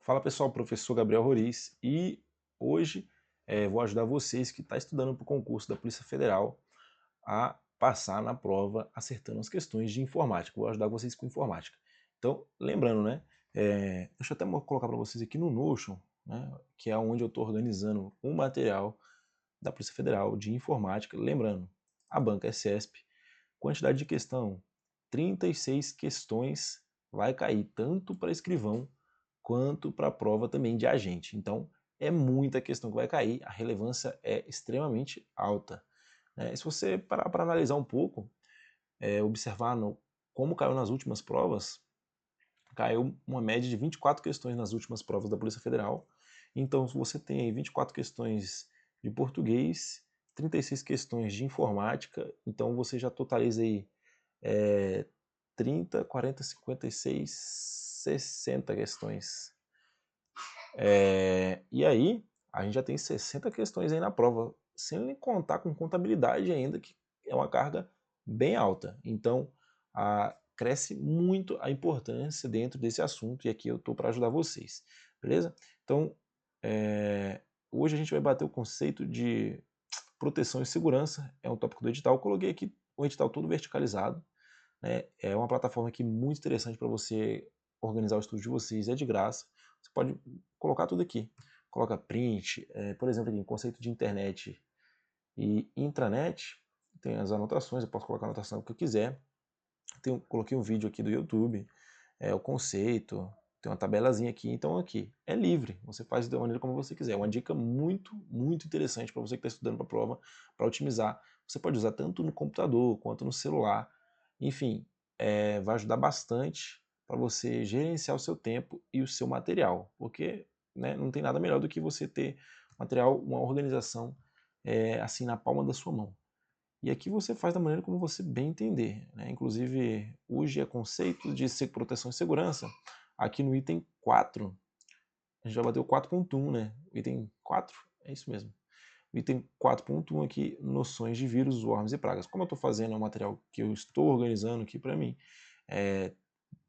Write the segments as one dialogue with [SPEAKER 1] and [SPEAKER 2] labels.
[SPEAKER 1] Fala pessoal, professor Gabriel Roriz e hoje vou ajudar vocês que estão estudando para o concurso da Polícia Federal a passar na prova acertando as questões de informática. Vou ajudar vocês com informática. Então, lembrando, né? Deixa eu até colocar para vocês aqui no Notion, né, que é onde eu estou organizando um material da Polícia Federal de informática. Lembrando, a banca é CESP, quantidade de questão, 36 questões vai cair, tanto para escrivão quanto para a prova também de agente. Então, é muita questão que vai cair, a relevância é extremamente alta. Se você parar para analisar um pouco, observar como caiu nas últimas provas, caiu uma média de 24 questões nas últimas provas da Polícia Federal. Então, você tem aí 24 questões de português, 36 questões de informática, então você já totaliza aí 30, 40, 56, 60 questões. E aí, a gente já tem 60 questões aí na prova, sem contar com contabilidade ainda, que é uma carga bem alta. Então, cresce muito a importância dentro desse assunto, e aqui eu estou para ajudar vocês, beleza? Então, hoje a gente vai bater o conceito de proteção e segurança, é um tópico do edital. Eu coloquei aqui o edital todo verticalizado, né? É uma plataforma aqui muito interessante para você organizar o estudo de vocês, é de graça. Você pode colocar tudo aqui. Coloca print, por exemplo, aqui, conceito de internet e intranet, tem as anotações, eu posso colocar a anotação que eu quiser. Coloquei um vídeo aqui do YouTube, o conceito, tem uma tabelazinha aqui, então aqui é livre, você faz da maneira como você quiser. É uma dica muito, muito interessante para você que está estudando para a prova, para otimizar. Você pode usar tanto no computador quanto no celular, enfim, vai ajudar bastante para você gerenciar o seu tempo e o seu material, porque né, não tem nada melhor do que você ter material, uma organização assim na palma da sua mão. E aqui você faz da maneira como você bem entender, né? Inclusive, hoje é conceito de proteção e segurança. Aqui no item 4, a gente já bateu 4.1, né? O item 4, é isso mesmo. O item 4.1 aqui, noções de vírus, worms e pragas. Como eu estou fazendo é um material que eu estou organizando aqui para mim,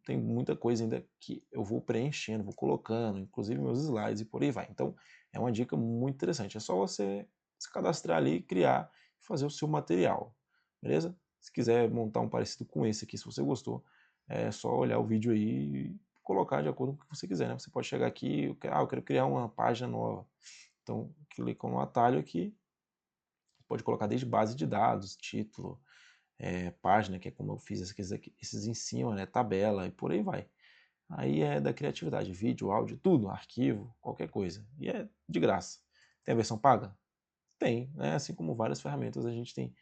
[SPEAKER 1] tem muita coisa ainda que eu vou preenchendo, vou colocando, inclusive meus slides e por aí vai. Então, é uma dica muito interessante. É só você se cadastrar ali, criar e fazer o seu material, beleza? Se quiser montar um parecido com esse aqui, se você gostou, é só olhar o vídeo aí e colocar de acordo com o que você quiser, né? Você pode chegar aqui, eu quero criar uma página nova. Então, clica no atalho aqui, pode colocar desde base de dados, título, página, que é como eu fiz esses em cima, né? Tabela e por aí vai. Aí é da criatividade, vídeo, áudio, tudo, arquivo, qualquer coisa. E é de graça. Tem a versão paga? Tem, né? Assim como várias ferramentas, a gente tem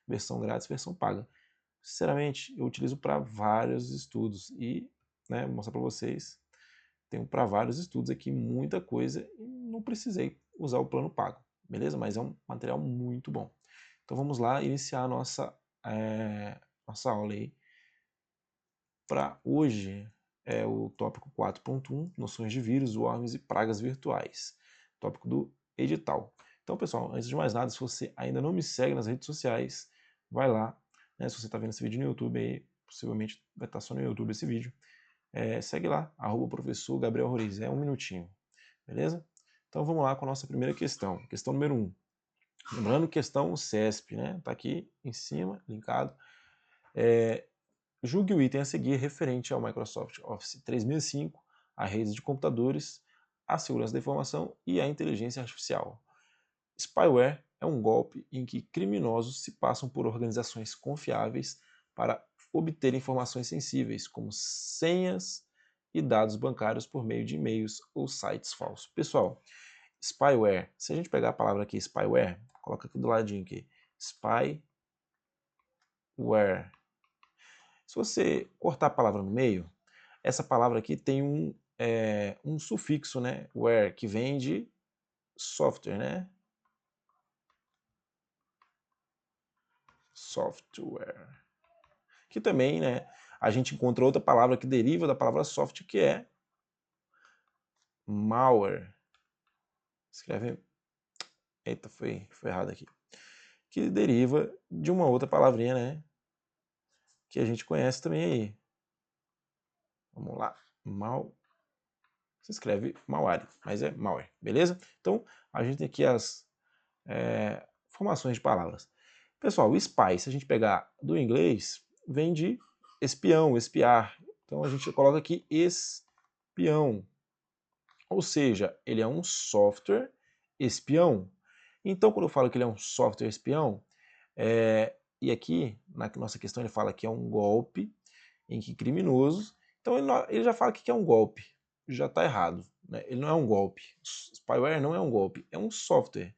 [SPEAKER 1] versão grátis, versão paga. Sinceramente, eu utilizo para vários estudos e, né, vou mostrar para vocês, tenho para vários estudos aqui muita coisa e não precisei usar o plano pago, beleza? Mas é um material muito bom. Então vamos lá iniciar a nossa aula aí. Para hoje é o tópico 4.1, noções de vírus, worms e pragas virtuais. Tópico do edital. Então, pessoal, antes de mais nada, se você ainda não me segue nas redes sociais, vai lá. Né? Se você está vendo esse vídeo no YouTube, aí, possivelmente vai estar só no YouTube esse vídeo. Segue lá, professor Gabriel Roriz. É um minutinho, beleza? Então vamos lá com a nossa primeira questão. Questão número 1. Lembrando, questão CESP, né? Está aqui em cima, linkado. Julgue o item a seguir referente ao Microsoft Office 365, a redes de computadores, a segurança da informação e a inteligência artificial. Spyware é um golpe em que criminosos se passam por organizações confiáveis para obter informações sensíveis, como senhas e dados bancários por meio de e-mails ou sites falsos. Pessoal, spyware, se a gente pegar a palavra aqui, spyware, coloca aqui do ladinho aqui, spyware. Se você cortar a palavra no meio, essa palavra aqui tem um sufixo, né? Ware, que vem de software, né? Software. Que também, né? A gente encontra outra palavra que deriva da palavra soft, que é malware. Escreve. Eita, foi errado aqui. Que deriva de uma outra palavrinha, né? Que a gente conhece também aí. Vamos lá. Malware. se escreve malware, mas é malware, beleza? Então, a gente tem aqui as formações de palavras. Pessoal, o spy, se a gente pegar do inglês, vem de espião, espiar. Então, a gente coloca aqui espião. Ou seja, ele é um software espião. Então, quando eu falo que ele é um software espião, e aqui, na nossa questão, ele fala que é um golpe em que criminosos... Então, ele já fala que é um golpe. Já está errado. Né? Ele não é um golpe. Spyware não é um golpe. É um software.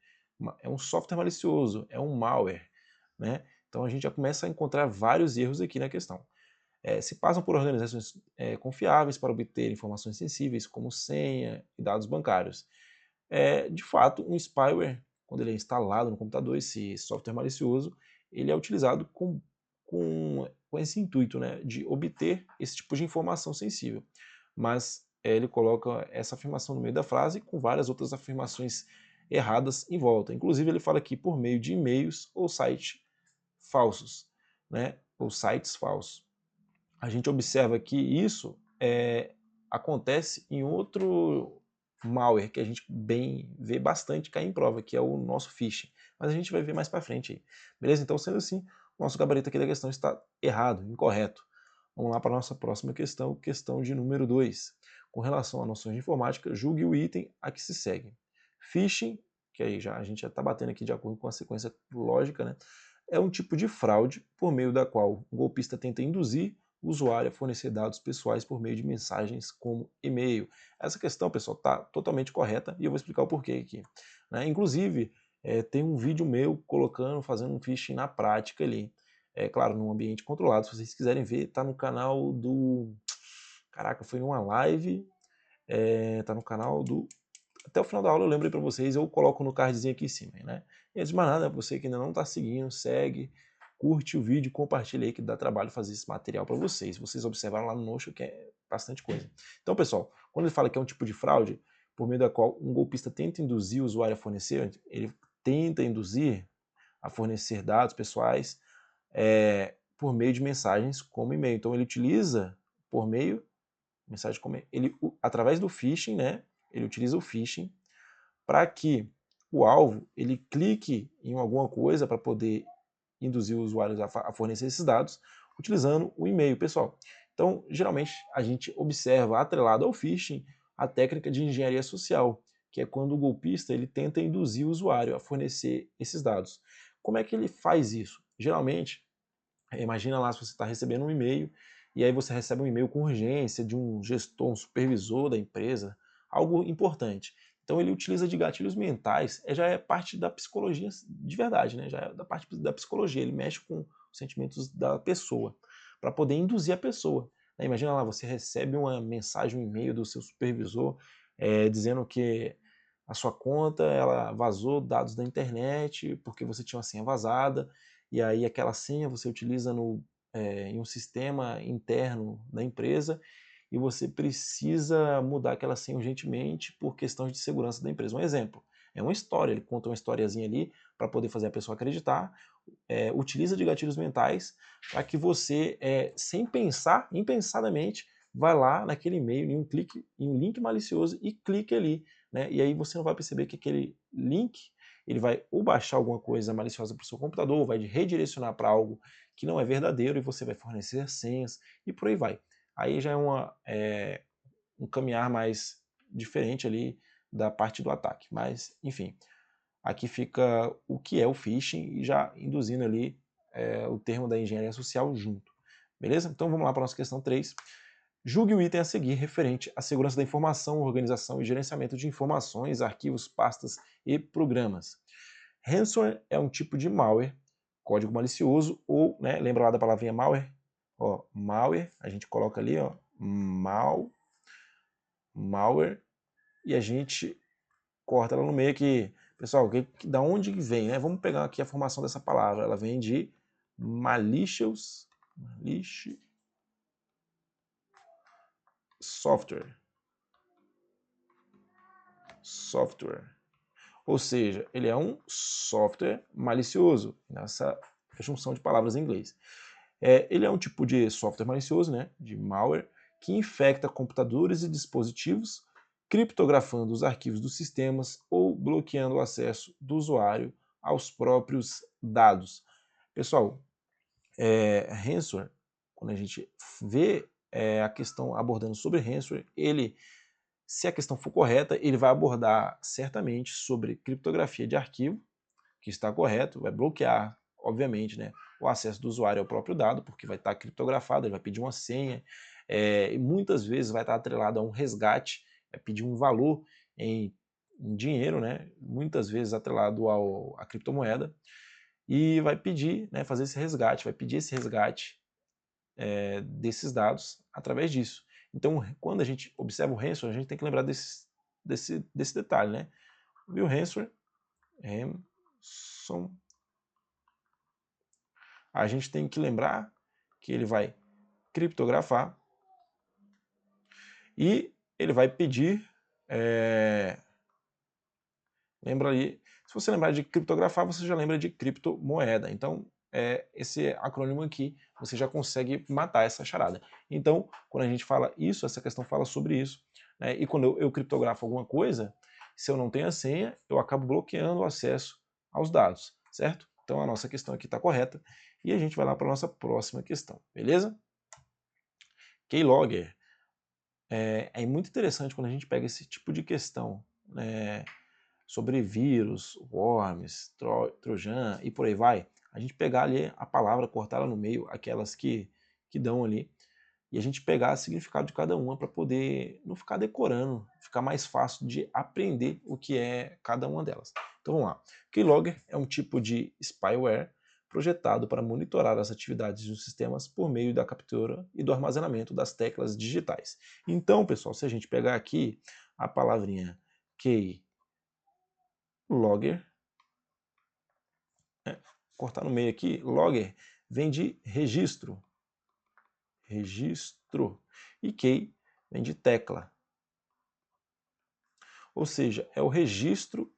[SPEAKER 1] É um software malicioso. É um malware. Né? Então, a gente já começa a encontrar vários erros aqui na questão. Se passam por organizações confiáveis para obter informações sensíveis, como senha e dados bancários. De fato, um spyware, quando ele é instalado no computador, esse software malicioso, ele é utilizado com esse intuito, né, de obter esse tipo de informação sensível. Mas ele coloca essa afirmação no meio da frase com várias outras afirmações erradas em volta. Inclusive, ele fala aqui por meio de e-mails ou sites falsos, né, ou sites falsos. A gente observa que isso acontece em outro malware que a gente vê bastante cair em prova, que é o nosso phishing. Mas a gente vai ver mais para frente aí. Beleza? Então, sendo assim, o nosso gabarito aqui da questão está errado, incorreto. Vamos lá para a nossa próxima questão, questão de número 2. Com relação a noções de informática, julgue o item a que se segue. Phishing, que aí a gente já está batendo aqui de acordo com a sequência lógica, né? É um tipo de fraude por meio da qual o golpista tenta induzir o usuário a fornecer dados pessoais por meio de mensagens como e-mail. Essa questão, pessoal, está totalmente correta e eu vou explicar o porquê aqui. Né? Inclusive, tem um vídeo meu fazendo um phishing na prática ali. Claro, num ambiente controlado. Se vocês quiserem ver, tá no canal do... Caraca, foi numa live. Tá no canal do... Até o final da aula eu lembrei para vocês, eu coloco no cardzinho aqui em cima, né? E antes de mais nada, você que ainda não está seguindo, segue, curte o vídeo, compartilha aí que dá trabalho fazer esse material para vocês. Vocês observaram lá no Notion que é bastante coisa. Então, pessoal, quando ele fala que é um tipo de fraude, por meio da qual um golpista tenta induzir o usuário a fornecer, ele tenta induzir a fornecer dados pessoais por meio de mensagens como e-mail. Então, ele utiliza por meio mensagem como ele através do phishing, né? Ele utiliza o phishing para que o alvo ele clique em alguma coisa para poder induzir os usuários a fornecer esses dados utilizando o e-mail, pessoal. Então, geralmente, a gente observa, atrelado ao phishing, a técnica de engenharia social, que é quando o golpista ele tenta induzir o usuário a fornecer esses dados. Como é que ele faz isso? Geralmente, imagina lá se você está recebendo um e-mail e aí você recebe um e-mail com urgência de um gestor, um supervisor da empresa, algo importante. Então ele utiliza de gatilhos mentais, já é parte da psicologia de verdade, né? Já é da parte da psicologia, ele mexe com os sentimentos da pessoa, para poder induzir a pessoa. Imagina lá, você recebe uma mensagem, um e-mail do seu supervisor dizendo que a sua conta ela vazou dados da internet porque você tinha uma senha vazada, e aí aquela senha você utiliza em um sistema interno da empresa e você precisa mudar aquela senha urgentemente por questões de segurança da empresa. Um exemplo, é uma história, ele conta uma historiazinha ali para poder fazer a pessoa acreditar, utiliza de gatilhos mentais para que você, sem pensar, impensadamente, vai lá naquele e-mail, em um link malicioso e clique ali. Né? E aí você não vai perceber que aquele link ele vai ou baixar alguma coisa maliciosa para o seu computador, ou vai redirecionar para algo que não é verdadeiro e você vai fornecer senhas e por aí vai. Aí já é um caminhar mais diferente ali da parte do ataque. Mas, enfim, aqui fica o que é o phishing e já induzindo ali o termo da engenharia social junto. Beleza? Então vamos lá para a nossa questão 3. Julgue o item a seguir referente à segurança da informação, organização e gerenciamento de informações, arquivos, pastas e programas. Ransomware é um tipo de malware, código malicioso, ou, né, lembra lá da palavrinha malware? Ó, malware, a gente coloca ali, ó, malware, e a gente corta ela no meio aqui. Pessoal, da onde vem, né? Vamos pegar aqui a formação dessa palavra. Ela vem de malicious software. Ou seja, ele é um software malicioso, nessa junção de palavras em inglês. Ele é um tipo de software malicioso, né, de malware, que infecta computadores e dispositivos criptografando os arquivos dos sistemas ou bloqueando o acesso do usuário aos próprios dados. Pessoal, ransomware, quando a gente vê a questão abordando sobre ransomware, se a questão for correta, ele vai abordar certamente sobre criptografia de arquivo, que está correto, vai bloquear, obviamente, né, o acesso do usuário ao próprio dado, porque vai estar criptografado, ele vai pedir uma senha, e muitas vezes vai estar atrelado a um resgate, vai pedir um valor em dinheiro, né, muitas vezes atrelado à criptomoeda, e vai pedir, né, fazer esse resgate, vai pedir esse resgate desses dados através disso. Então, quando a gente observa o ransomware, a gente tem que lembrar desse detalhe, né? Viu, ransomware, a gente tem que lembrar que ele vai criptografar e ele vai pedir, lembra aí, se você lembrar de criptografar, você já lembra de criptomoeda. Então, esse acrônimo aqui, você já consegue matar essa charada. Então, quando a gente fala isso, essa questão fala sobre isso, né? E quando eu criptografo alguma coisa, se eu não tenho a senha, eu acabo bloqueando o acesso aos dados, certo? Então, a nossa questão aqui está correta. E a gente vai lá para a nossa próxima questão, beleza? Keylogger. É muito interessante quando a gente pega esse tipo de questão, né, sobre vírus, worms, trojan e por aí vai, a gente pegar ali a palavra, cortar ela no meio, aquelas que dão ali, e a gente pegar o significado de cada uma para poder não ficar decorando, ficar mais fácil de aprender o que é cada uma delas. Então vamos lá. Keylogger é um tipo de spyware projetado para monitorar as atividades dos sistemas por meio da captura e do armazenamento das teclas digitais. Então, pessoal, se a gente pegar aqui a palavrinha Keylogger, cortar no meio aqui, logger vem de registro, e key vem de tecla. Ou seja, é o registro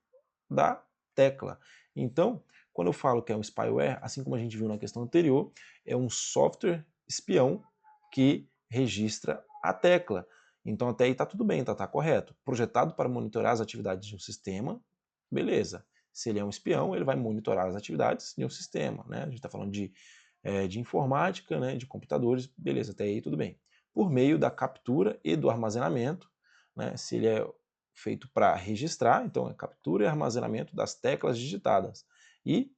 [SPEAKER 1] da tecla. Então, quando eu falo que é um spyware, assim como a gente viu na questão anterior, é um software espião que registra a tecla. Então até aí está tudo bem, tá correto. Projetado para monitorar as atividades de um sistema, beleza. Se ele é um espião, ele vai monitorar as atividades de um sistema, né? A gente está falando de informática, né? De computadores, beleza, até aí tudo bem. Por meio da captura e do armazenamento, né? Se ele é feito para registrar, então é captura e armazenamento das teclas digitadas. E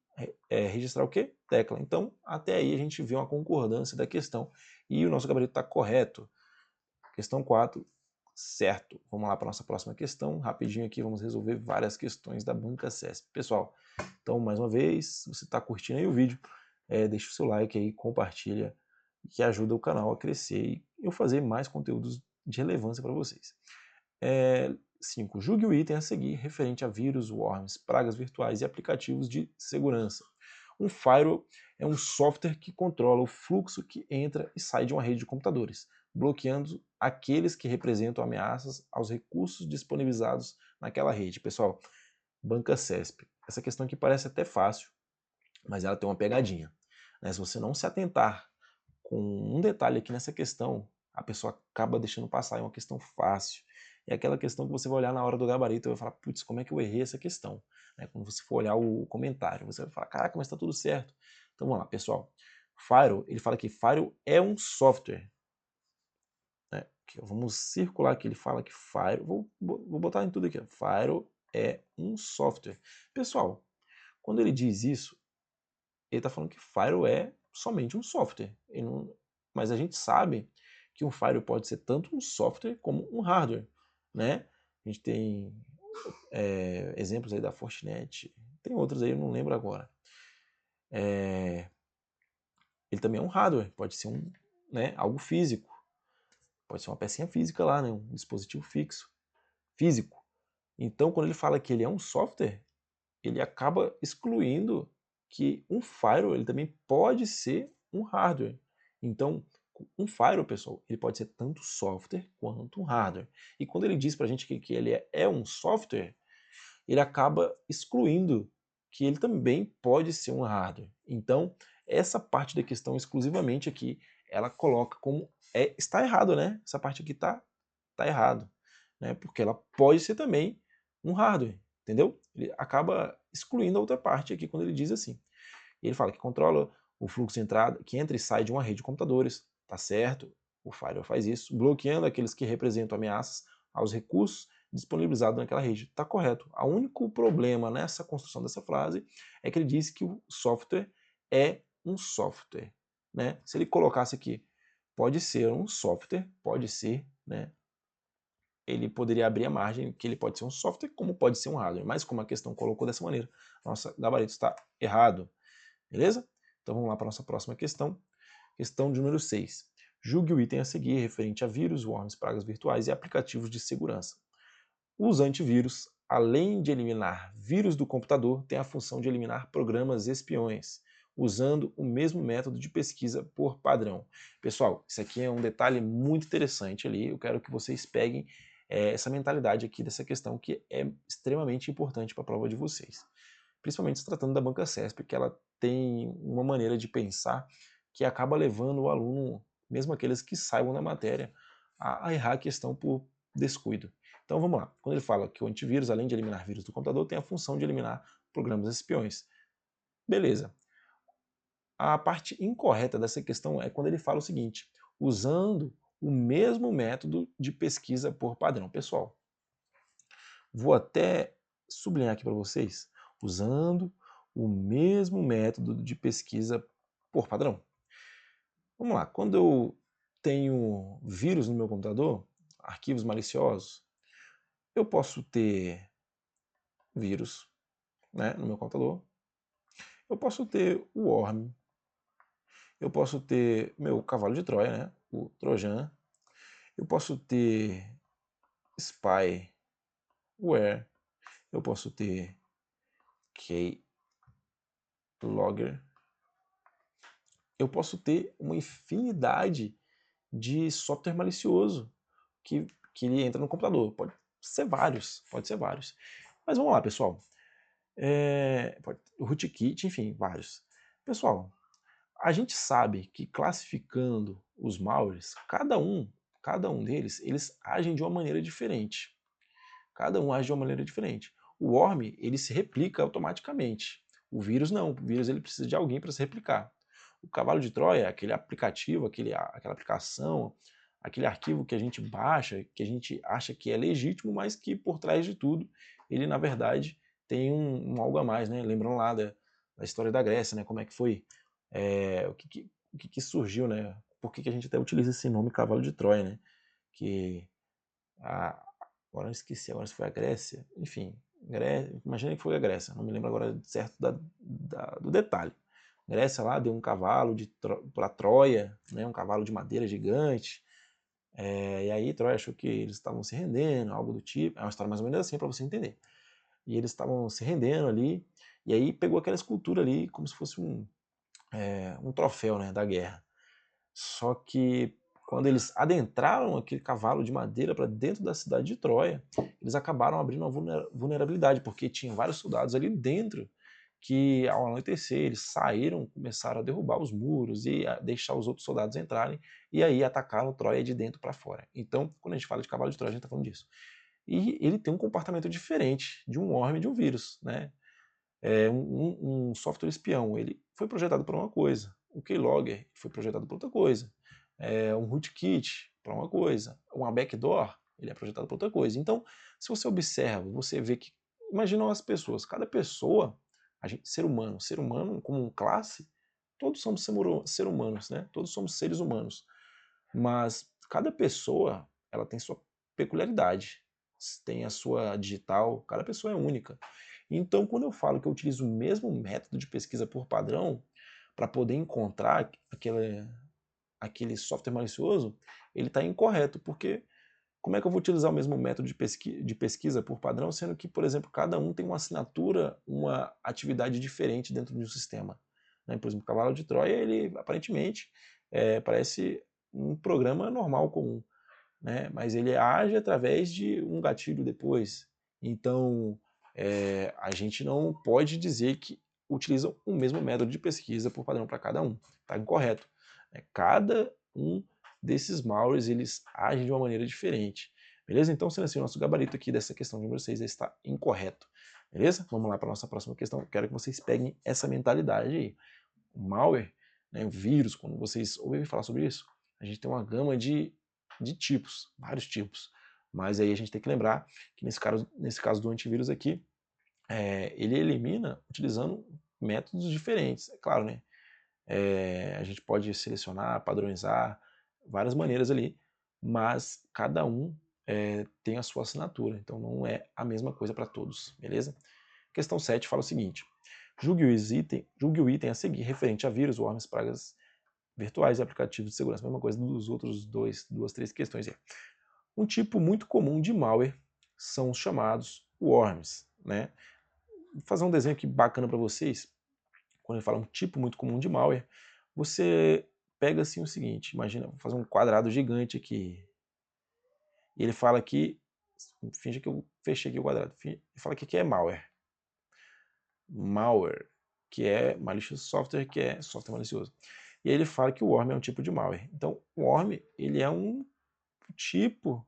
[SPEAKER 1] registrar o quê? Tecla. Então, até aí a gente vê uma concordância da questão e o nosso gabarito está correto. Questão 4, certo. Vamos lá para a nossa próxima questão. Rapidinho aqui, vamos resolver várias questões da Banca CESP. Pessoal, então, mais uma vez, se você está curtindo aí o vídeo, deixa o seu like aí, compartilha, que ajuda o canal a crescer e eu fazer mais conteúdos de relevância para vocês. 5. Julgue o item a seguir referente a vírus, worms, pragas virtuais e aplicativos de segurança. Um firewall é um software que controla o fluxo que entra e sai de uma rede de computadores, bloqueando aqueles que representam ameaças aos recursos disponibilizados naquela rede. Pessoal, Banca CESP. Essa questão aqui parece até fácil, mas ela tem uma pegadinha. Né? Se você não se atentar com um detalhe aqui nessa questão, a pessoa acaba deixando passar, é uma questão fácil. É aquela questão que você vai olhar na hora do gabarito e vai falar, putz, como é que eu errei essa questão? Né? Quando você for olhar o comentário, você vai falar, caraca, mas está tudo certo. Então vamos lá, pessoal. Firewall, ele fala que Firewall é um software. Né? Vamos circular aqui, ele fala que Firewall, vou botar em tudo aqui, Firewall é um software. Pessoal, quando ele diz isso, ele está falando que Firewall é somente um software. Mas a gente sabe que um firewall pode ser tanto um software como um hardware, né? A gente tem exemplos aí da Fortinet, tem outros aí, eu não lembro agora. Ele também é um hardware, pode ser algo físico, pode ser uma pecinha física lá, né? Um dispositivo físico. Então, quando ele fala que ele é um software, ele acaba excluindo que um firewall ele também pode ser um hardware. Então, um firewall, pessoal, ele pode ser tanto software quanto um hardware. E quando ele diz para a gente que ele é um software, ele acaba excluindo que ele também pode ser um hardware. Então, essa parte da questão exclusivamente aqui, ela coloca como está errado, né? Essa parte aqui tá errado. né? Porque ela pode ser também um hardware, entendeu? Ele acaba excluindo a outra parte aqui quando ele diz assim. E ele fala que controla o fluxo de entrada, que entra e sai de uma rede de computadores, tá certo? O firewall faz isso, bloqueando aqueles que representam ameaças aos recursos disponibilizados naquela rede. Tá correto. O único problema nessa construção dessa frase é que ele disse que o software é um software, né? Se ele colocasse aqui, pode ser um software, pode ser, né? Ele poderia abrir a margem que ele pode ser um software, como pode ser um hardware. Mas como a questão colocou dessa maneira, nosso gabarito está errado. Beleza? Então vamos lá para a nossa próxima questão. Questão de número 6. Julgue o item a seguir referente a vírus, worms, pragas virtuais e aplicativos de segurança. Os antivírus, além de eliminar vírus do computador, têm a função de eliminar programas espiões, usando o mesmo método de pesquisa por padrão. Pessoal, isso aqui é um detalhe muito interessante ali. Eu quero que vocês peguem essa mentalidade aqui dessa questão que é extremamente importante para a prova de vocês. Principalmente se tratando da banca CESP, que ela tem uma maneira de pensar que acaba levando o aluno, mesmo aqueles que saibam da matéria, a errar a questão por descuido. Então vamos lá. Quando ele fala que o antivírus, além de eliminar vírus do computador, tem a função de eliminar programas espiões. Beleza. A parte incorreta dessa questão é quando ele fala o seguinte, usando o mesmo método de pesquisa por padrão. Pessoal, vou até sublinhar aqui para vocês, usando o mesmo método de pesquisa por padrão. Vamos lá, quando eu tenho vírus no meu computador, arquivos maliciosos, eu posso ter vírus, né, no meu computador, eu posso ter o worm, eu posso ter meu cavalo de Troia, né, o Trojan, eu posso ter spyware, eu posso ter keylogger, eu posso ter uma infinidade de software malicioso que ele entra no computador. Pode ser vários, pode ser vários. Mas vamos lá, pessoal. Rootkit, enfim, vários. Pessoal, a gente sabe que classificando os malwares, cada um deles, eles agem de uma maneira diferente. Cada um age de uma maneira diferente. O worm, ele se replica automaticamente. O vírus não. O vírus ele precisa de alguém para se replicar. O cavalo de Troia, aquele aplicativo, aquela aplicação, aquele arquivo que a gente baixa, que a gente acha que é legítimo, mas que por trás de tudo, ele na verdade tem um algo a mais, né? Lembrando lá da história da Grécia, né? Como é que foi, o que surgiu, né? Por que a gente até utiliza esse nome cavalo de Troia, né? Que a, agora eu esqueci agora se foi a Grécia, enfim, imagina que foi a Grécia, não me lembro agora certo do detalhe. Grécia lá deu um cavalo para Troia, né, um cavalo de madeira gigante, e aí Troia achou que eles estavam se rendendo, algo do tipo, é uma história mais ou menos assim para você entender. E eles estavam se rendendo ali, e aí pegou aquela escultura ali como se fosse um troféu, né, da guerra. Só que quando eles adentraram aquele cavalo de madeira para dentro da cidade de Troia, eles acabaram abrindo uma vulnerabilidade, porque tinha vários soldados ali dentro que, ao anoitecer, eles saíram, começaram a derrubar os muros e a deixar os outros soldados entrarem, e aí atacaram Troia de dentro para fora. Então, quando a gente fala de cavalo de Troia, a gente está falando disso. E ele tem um comportamento diferente de um worm e de um vírus, né? Um software espião, ele foi projetado para uma coisa, o keylogger foi projetado para outra coisa, um rootkit para uma coisa, uma backdoor, ele é projetado para outra coisa. Então, se você observa, você vê que, imagina as pessoas, cada pessoa, ser humano como classe, todos somos ser humanos, né? Todos somos seres humanos, mas cada pessoa, ela tem sua peculiaridade, tem a sua digital, cada pessoa é única. Então, quando eu falo que eu utilizo o mesmo método de pesquisa por padrão para poder encontrar aquele software malicioso, ele está incorreto, porque como é que eu vou utilizar o mesmo método de pesquisa por padrão, sendo que, por exemplo, cada um tem uma assinatura, uma atividade diferente dentro de um sistema? Né? Por exemplo, o Cavalo de Troia, ele aparentemente parece um programa normal, comum, né? Mas ele age através de um gatilho depois. Então, a gente não pode dizer que utilizam o mesmo método de pesquisa por padrão para cada um. Está incorreto. Cada um desses malwares, eles agem de uma maneira diferente. Beleza? Então, sendo assim, o nosso gabarito aqui dessa questão número 6 está incorreto. Beleza? Vamos lá para a nossa próxima questão. Quero que vocês peguem essa mentalidade aí. O malware, né, o vírus, quando vocês ouvem falar sobre isso, a gente tem uma gama de tipos, vários tipos. Mas aí a gente tem que lembrar que nesse caso do antivírus aqui, ele elimina utilizando métodos diferentes. É claro, né? A gente pode selecionar, padronizar, várias maneiras ali, mas cada um tem a sua assinatura, então não é a mesma coisa para todos, beleza? Questão 7 fala o seguinte: julgue o item a seguir referente a vírus, worms, pragas virtuais e aplicativos de segurança. A mesma coisa dos outros duas, três questões aí. Um tipo muito comum de malware são os chamados worms, né? Vou fazer um desenho aqui bacana para vocês. Quando ele fala um tipo muito comum de malware, você pega assim o seguinte, imagina, vou fazer um quadrado gigante aqui. E ele fala que, finge que eu fechei aqui o quadrado, ele fala que aqui é malware. Malware, que é malicious software, que é software malicioso. E aí ele fala que o worm é um tipo de malware. Então, o worm, ele é um tipo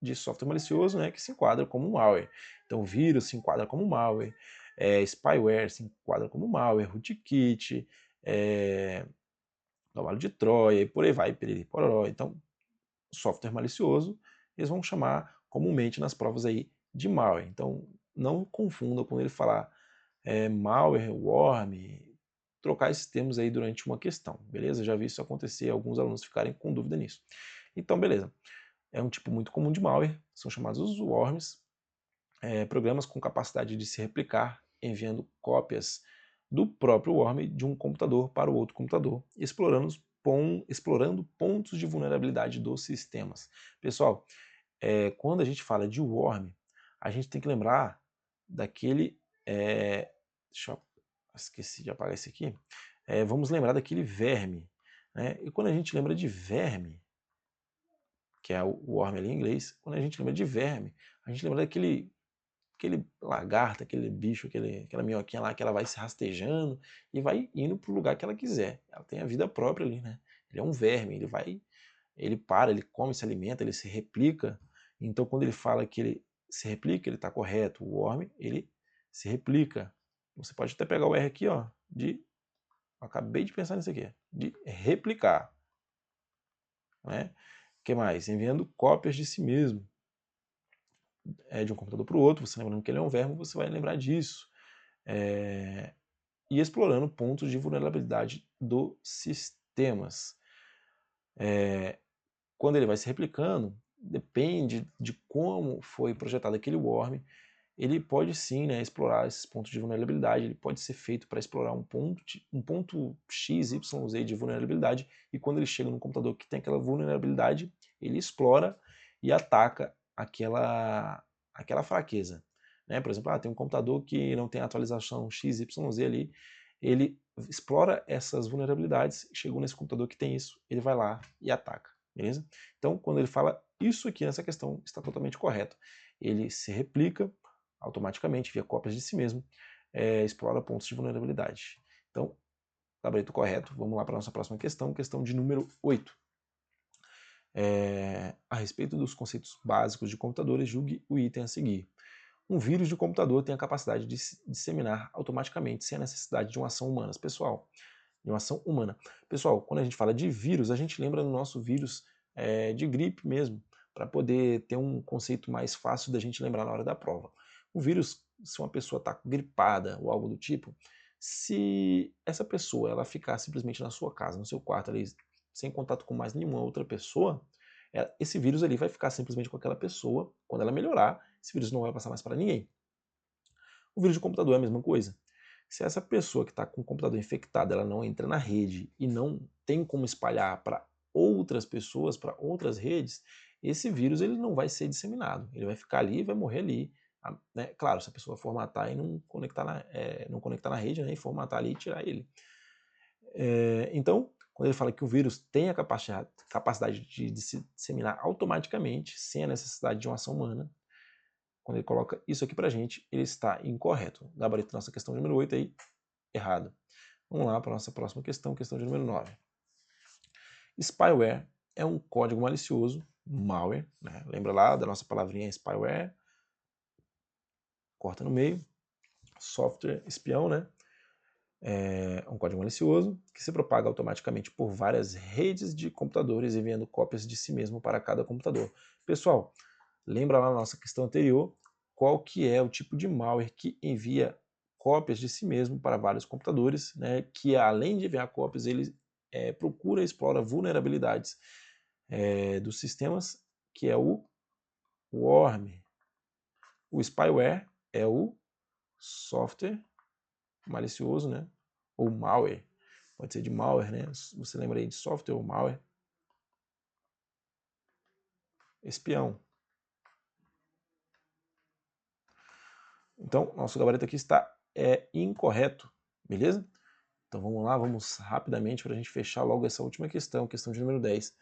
[SPEAKER 1] de software malicioso, né, que se enquadra como malware. Então, o vírus se enquadra como malware, spyware se enquadra como malware, rootkit, cavalo de Troia, e por aí vai, piriri, pororó. Então, software malicioso, eles vão chamar comumente nas provas aí de malware. Então, não confunda quando ele falar malware, worm, trocar esses termos aí durante uma questão, beleza? Já vi isso acontecer, alguns alunos ficarem com dúvida nisso. Então, beleza. É um tipo muito comum de malware, são chamados os worms, programas com capacidade de se replicar, enviando cópias do próprio worm de um computador para o outro computador, explorando pontos de vulnerabilidade dos sistemas. Pessoal, quando a gente fala de worm, a gente tem que lembrar daquele. Deixa eu. Esqueci de apagar esse aqui. Vamos lembrar daquele verme. Né? E quando a gente lembra de verme, que é o worm ali em inglês, quando a gente lembra de verme, a gente lembra aquele lagarto, aquele bicho, aquela minhoquinha lá que ela vai se rastejando e vai indo para o lugar que ela quiser. Ela tem a vida própria ali, né? Ele é um verme, ele para, ele come, se alimenta, ele se replica. Então, quando ele fala que ele se replica, ele está correto. O worm, ele se replica. Você pode até pegar o R aqui, ó, acabei de pensar nisso aqui, de replicar. Né? O que mais? Enviando cópias de si mesmo. De um computador para o outro, você lembrando que ele é um verbo, você vai lembrar disso. E explorando pontos de vulnerabilidade dos sistemas. Quando ele vai se replicando, depende de como foi projetado aquele worm, ele pode sim, né, explorar esses pontos de vulnerabilidade, ele pode ser feito para explorar um ponto X, Y, Z de vulnerabilidade, e quando ele chega no computador que tem aquela vulnerabilidade, ele explora e ataca aquela fraqueza. Né? Por exemplo, tem um computador que não tem atualização X, Y, Z ali, ele explora essas vulnerabilidades, chegou nesse computador que tem isso, ele vai lá e ataca, beleza? Então, quando ele fala isso aqui nessa questão, está totalmente correto. Ele se replica automaticamente, via cópias de si mesmo, explora pontos de vulnerabilidade. Então, gabarito correto. Vamos lá para a nossa próxima questão, questão de número 8. A respeito dos conceitos básicos de computadores, julgue o item a seguir. Um vírus de computador tem a capacidade de se disseminar automaticamente sem a necessidade de uma ação humana. Pessoal, de uma ação humana. Pessoal, quando a gente fala de vírus, a gente lembra do nosso vírus de gripe mesmo, para poder ter um conceito mais fácil da gente lembrar na hora da prova. O vírus, se uma pessoa está gripada ou algo do tipo, se essa pessoa ela ficar simplesmente na sua casa, no seu quarto, ali, sem contato com mais nenhuma outra pessoa, esse vírus ali vai ficar simplesmente com aquela pessoa. Quando ela melhorar, esse vírus não vai passar mais para ninguém. O vírus de computador é a mesma coisa. Se essa pessoa que está com o computador infectado, ela não entra na rede e não tem como espalhar para outras pessoas, para outras redes, esse vírus ele não vai ser disseminado. Ele vai ficar ali e vai morrer ali. Né? Claro, se a pessoa formatar e não conectar na rede, né? E formatar ali e tirar ele. Então, quando ele fala que o vírus tem a capacidade de se disseminar automaticamente, sem a necessidade de uma ação humana, quando ele coloca isso aqui pra gente, ele está incorreto. Gabarito da nossa questão número 8 aí, errado. Vamos lá para a nossa próxima questão, questão de número 9. Spyware é um código malicioso malware, né? Lembra lá da nossa palavrinha spyware? Corta no meio. Software espião, né? É um código malicioso que se propaga automaticamente por várias redes de computadores, enviando cópias de si mesmo para cada computador. Pessoal, lembra lá na nossa questão anterior qual que é o tipo de malware que envia cópias de si mesmo para vários computadores, né? Que além de enviar cópias, ele procura e explora vulnerabilidades dos sistemas, que é o worm. O spyware é o software malicioso, né? Ou malware. Pode ser de malware, né? Você lembra aí de software ou malware? Espião. Então, nosso gabarito aqui está incorreto, beleza? Então vamos lá, vamos rapidamente para a gente fechar logo essa última questão, questão de número 10.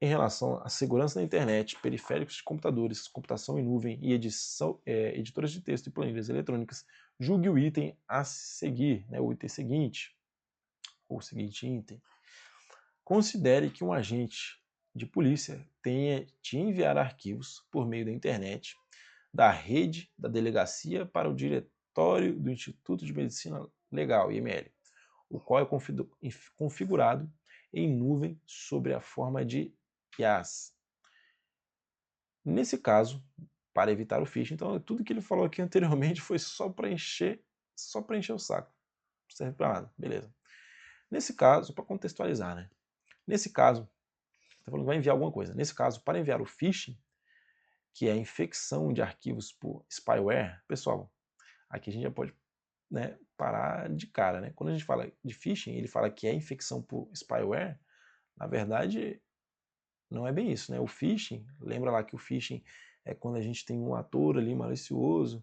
[SPEAKER 1] Em relação à segurança da internet, periféricos de computadores, computação em nuvem e editoras de texto e planilhas eletrônicas, julgue o item a seguir, né, o item seguinte, ou o seguinte item. Considere que um agente de polícia tenha de enviar arquivos por meio da internet da rede da delegacia para o diretório do Instituto de Medicina Legal, IML, o qual é configurado em nuvem sobre a forma de IaaS. Nesse caso, para evitar o phishing, então tudo que ele falou aqui anteriormente foi só para encher o saco. Não serve para nada, beleza. Nesse caso, para contextualizar, né? Nesse caso, está falando que vai enviar alguma coisa. Nesse caso, para enviar o phishing, que é a infecção de arquivos por spyware, pessoal, aqui a gente já pode, né, parar de cara, né? Quando a gente fala de phishing, ele fala que é infecção por spyware, na verdade não é bem isso, né? O phishing, lembra lá que o phishing é quando a gente tem um ator ali malicioso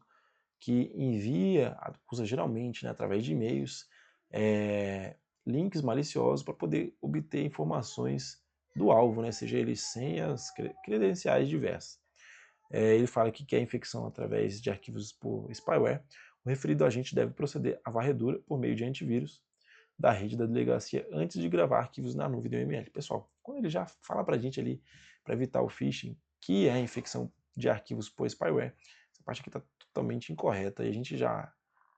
[SPEAKER 1] que envia, usa geralmente, né, através de e-mails, links maliciosos para poder obter informações do alvo, né, seja ele senhas, credenciais diversas. Ele fala que é infecção através de arquivos por spyware. O referido agente deve proceder à varredura por meio de antivírus da rede da delegacia antes de gravar arquivos na nuvem do ML. Pessoal, quando ele já fala para a gente ali, para evitar o phishing, que é a infecção de arquivos por spyware, essa parte aqui está totalmente incorreta e a gente já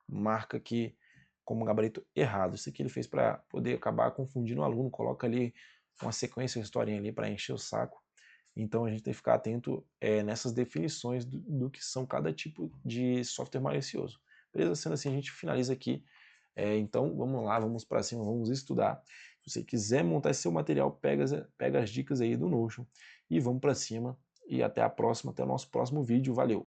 [SPEAKER 1] marca aqui como gabarito errado. Isso aqui ele fez para poder acabar confundindo o aluno, coloca ali uma sequência, uma historinha ali para encher o saco. Então a gente tem que ficar atento nessas definições do que são cada tipo de software malicioso. Beleza? Sendo assim, a gente finaliza aqui. Então vamos lá, vamos para cima, vamos estudar. Se você quiser montar seu material, pega as dicas aí do Notion e vamos para cima. E até a próxima, até o nosso próximo vídeo. Valeu!